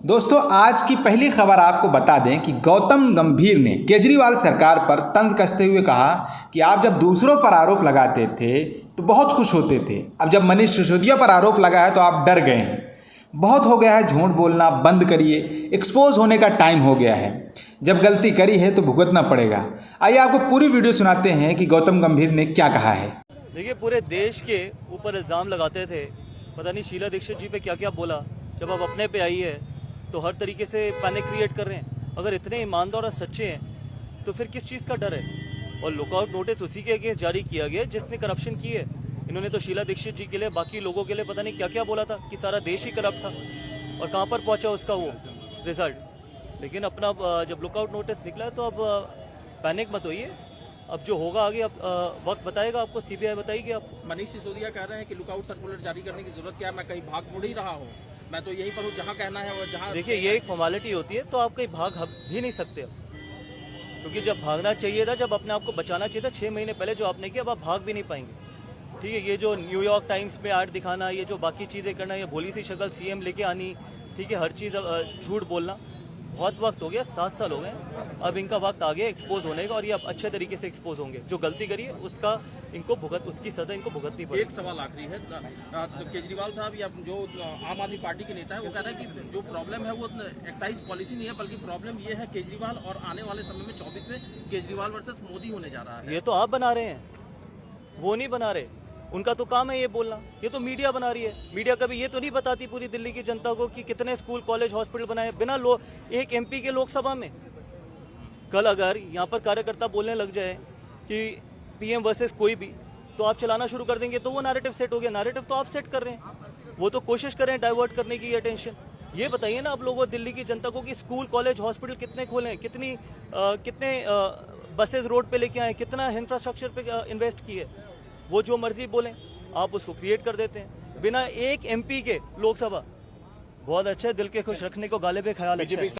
दोस्तों, आज की पहली खबर आपको बता दें कि गौतम गंभीर ने केजरीवाल सरकार पर तंज कसते हुए कहा कि आप जब दूसरों पर आरोप लगाते थे तो बहुत खुश होते थे, अब जब मनीष सिसोदिया पर आरोप लगा है तो आप डर गए हैं। बहुत हो गया है, झूठ बोलना बंद करिए, एक्सपोज होने का टाइम हो गया है। जब गलती करी है तो भुगतना पड़ेगा। आइए आपको पूरी वीडियो सुनाते हैं कि गौतम गंभीर ने क्या कहा है। देखिए, पूरे देश के ऊपर इल्ज़ाम लगाते थे, पता नहीं शीला दीक्षित जी पे क्या क्या बोला। जब अब अपने पे आई है तो हर तरीके से पैनिक क्रिएट कर रहे हैं। अगर इतने ईमानदार और सच्चे हैं तो फिर किस चीज़ का डर है। और लुकआउट नोटिस उसी के अगेंस्ट जारी किया गया जिसने करप्शन की है। इन्होंने तो शीला दीक्षित जी के लिए, बाकी लोगों के लिए पता नहीं क्या क्या बोला था कि सारा देश ही करप्ट था, और कहाँ पर पहुंचा उसका वो रिजल्ट। लेकिन अपना जब लुकआउट नोटिस निकला तो अब पैनिक मत होइए। अब जो होगा आगे अब वक्त बताएगा आपको, सीबीआई बताएगी आपको। मनीष सिसोदिया कह रहे हैं कि लुकआउट सर्कुलर जारी करने की जरूरत क्या है, मैं कहीं भाग थोड़ी रहा हूँ, मैं तो यहीं पर हूँ जहाँ कहना है वो जहाँ। देखिए, ये एक फॉर्मेलिटी होती है, तो आप कहीं भाग भी नहीं सकते अब, क्योंकि जब भागना चाहिए था, जब अपने आप को बचाना चाहिए था 6 महीने पहले जो आपने किया, अब आप भाग भी नहीं पाएंगे। ठीक है, ये जो न्यूयॉर्क टाइम्स में ऐड दिखाना, ये जो बाकी चीज़ें करना, ये भोली सी शक्ल सीएम लेके आनी, ठीक है, हर चीज़ झूठ बोलना, बहुत वक्त हो गया, 7 साल हो गए। अब इनका वक्त आ गया एक्सपोज होने का, और ये अब अच्छे तरीके से एक्सपोज होंगे। जो गलती करी है उसका इनको उसकी सजा इनको भुगतनी पड़ेगी। एक सवाल आखिरी है, तो केजरीवाल साहब या जो आम आदमी पार्टी के नेता है वो कह रहे हैं कि जो प्रॉब्लम है वो एक्साइज पॉलिसी नहीं है, बल्कि प्रॉब्लम ये है केजरीवाल, और आने वाले समय में 24 में केजरीवाल वर्सेस मोदी होने जा रहा है। ये तो आप बना रहे हैं, वो नहीं बना रहे। उनका तो काम है ये बोलना, ये तो मीडिया बना रही है। मीडिया कभी ये तो नहीं बताती पूरी दिल्ली की जनता को कि कितने स्कूल, कॉलेज, हॉस्पिटल बनाए बिना एक एमपी के लोकसभा में। कल अगर यहाँ पर कार्यकर्ता बोलने लग जाए कि पीएम वर्सेस कोई भी, तो आप चलाना शुरू कर देंगे, तो वो नैरेटिव सेट हो गया। नैरेटिव तो आप सेट कर रहे हैं, वो तो कोशिश कर रहे हैं डाइवर्ट करने की अटेंशन। ये बताइए ना आप लोगों, दिल्ली की जनता को, कि स्कूल, कॉलेज, हॉस्पिटल कितने खोले हैं, कितने बसेस रोड पे लेके आए, कितना इंफ्रास्ट्रक्चर पे इन्वेस्ट किए। वो जो मर्जी बोलें, आप उसको क्रिएट कर देते हैं बिना एक एमपी के लोकसभा। बहुत अच्छा है, दिल के खुश रखने को गाले पे ख्याल अच्छा है।